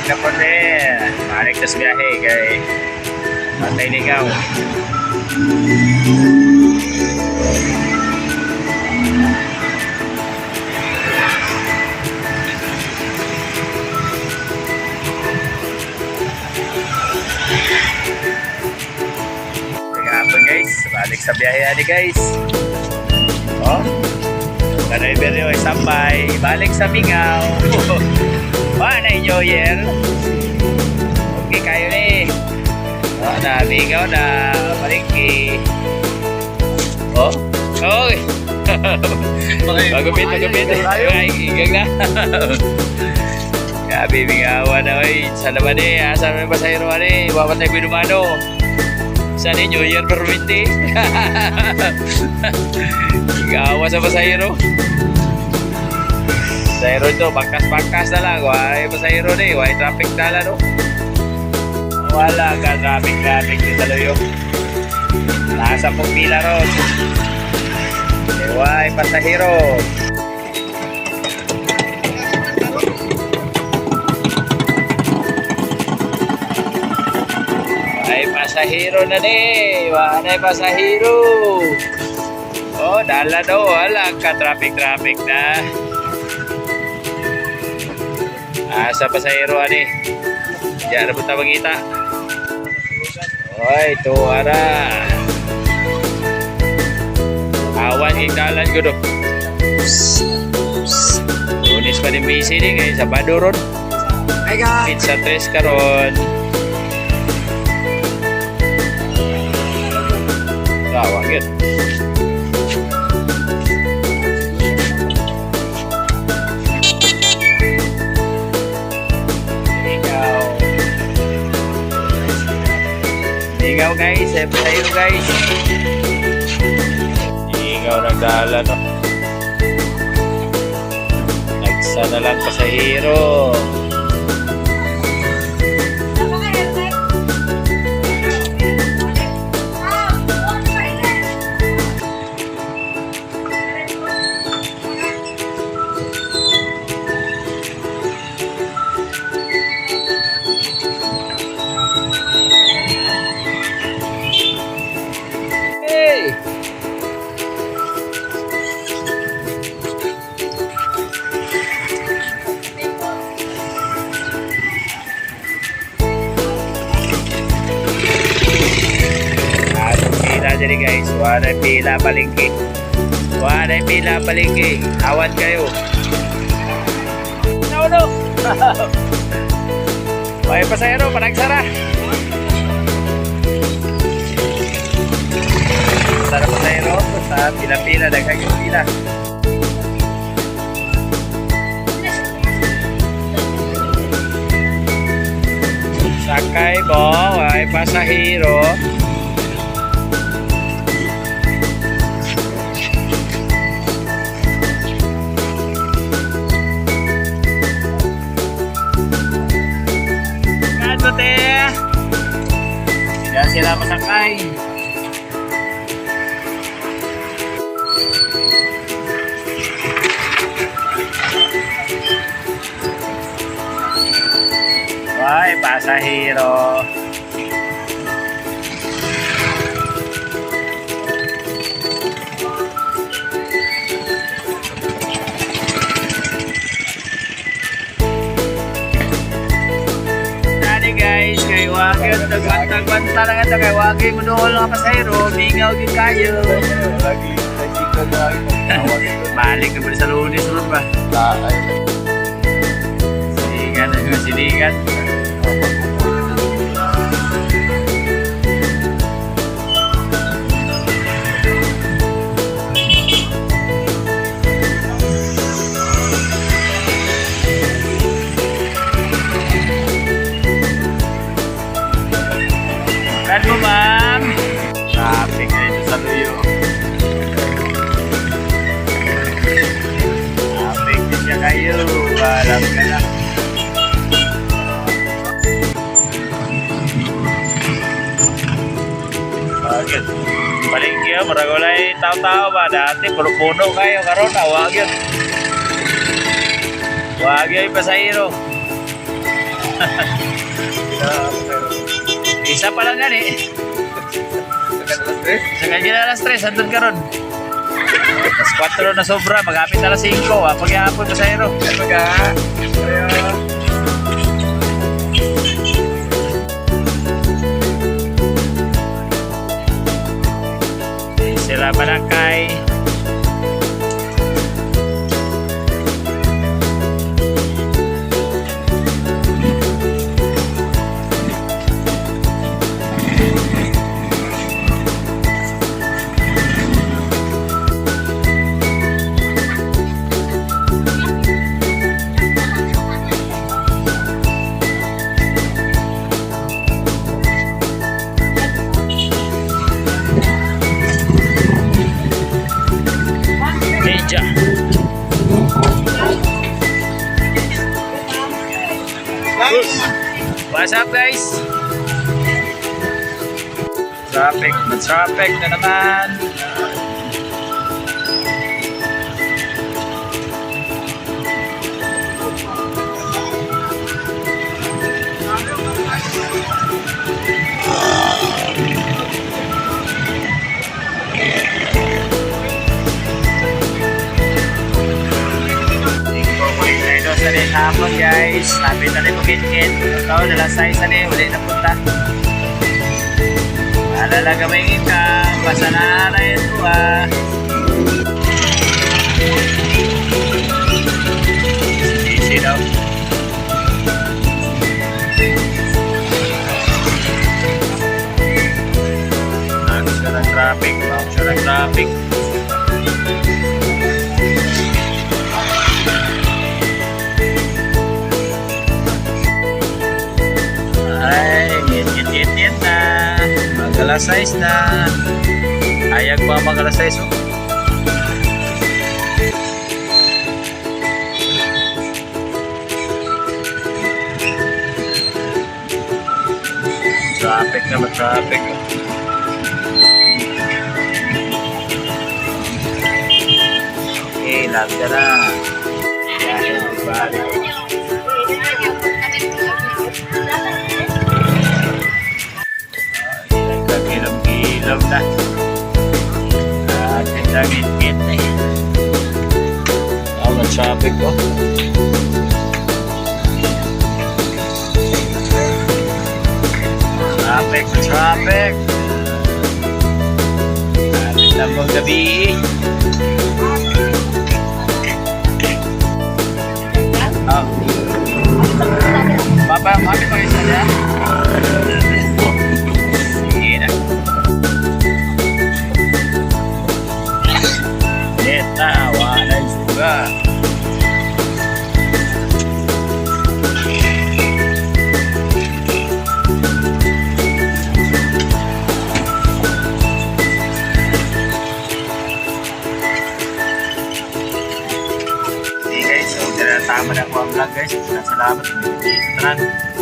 balik na po din. Balik na sa biyahe kay Patay Ligaw. Hapon guys, balik sa biyahe ani guys. Oh, driver nyo ay sambay, balik sa Mingaw. Paano New Year? Okay kayo ni. Oh, na Mingaw na palingki. Oh, okay. Magupit. Ay, igag na. Gabi Mingawan na oy. Sa naman eh, asa naman ba sa hiro ani? Wapat na binumano. Sana New Year permiti. Igawa sa pasahero. Pasahero ito, bangkas-bangkas na lang. Why pasahero ni, why traffic tala no? Wala ka traffic ni Taloyo. Nasa pong pila ron. Why pasahero? Pasahero na ni, wala pasahero. Oh, dala daw, wala ka traffic na. Asa pasahero ani? Diyan na punta magkita. Oy, ito ara. Awan yung dalan ko do. Lunes pa din busy din ngayon sa Baduron. Hi guys. Pizza 3 karon. Tawa yun. Ligaw guys, tayo guys. Ligaw nagdala no. Nagsa na lang pasahero. Jadi guys, waray pila palingki. Awan kayo. No. May pasahero, panagsara. Sara pasahero, sa pila-pila, daghang pila. Sakay mo, may pasahero. Tidak sila masakay. Why pasahero? Guys, kay Wagin, tagwanta lang ito kay Wagin, manuhol nga pasahero, Mingaw din kayo. Lagi ka balik na ba sa Lunes ron ba? Siligan. Kan mo ma'am? Traffic na ito sa Luyo. Traffic din siya kayo. Alam ka lang. Bakit? Palingki yun. Maragulay tao-tao ba? Dati puno kayo. Karoon na. Huwag yun. Huwag yun yung pasahero. Isa pa lang yan eh. Sa kanya alas 3, andun ka ron. Alas 4 na sobra, mag-hapit na alas 5. Pag-ihapon pa sa ero. Sila Barangay. Ninja. What's up guys? Traffic na naman. Sa rin hapon guys, lapit na rin bukit-kit. Ito, dalang size na rin, uli na punta. Alala gamay ka, pasanala ito ah. Easy daw. Nakos ka ng traffic, nakos ka ng traffic. Ngit na, mag-alas 6 na. Ayag pa mag-alas 6 oh. Traffic na, traffic oh. Okay, lahat ka na. Yan, everybody. Ilaw na. Gagit-git na eh. Ang traffic ko. Traffic. Lapit na mong gabi. Oh. Papa, mami ko isa niya. Sige na. Wala juga. Okay guys, so tama na po ang vlog guys. Salamat. Salamat.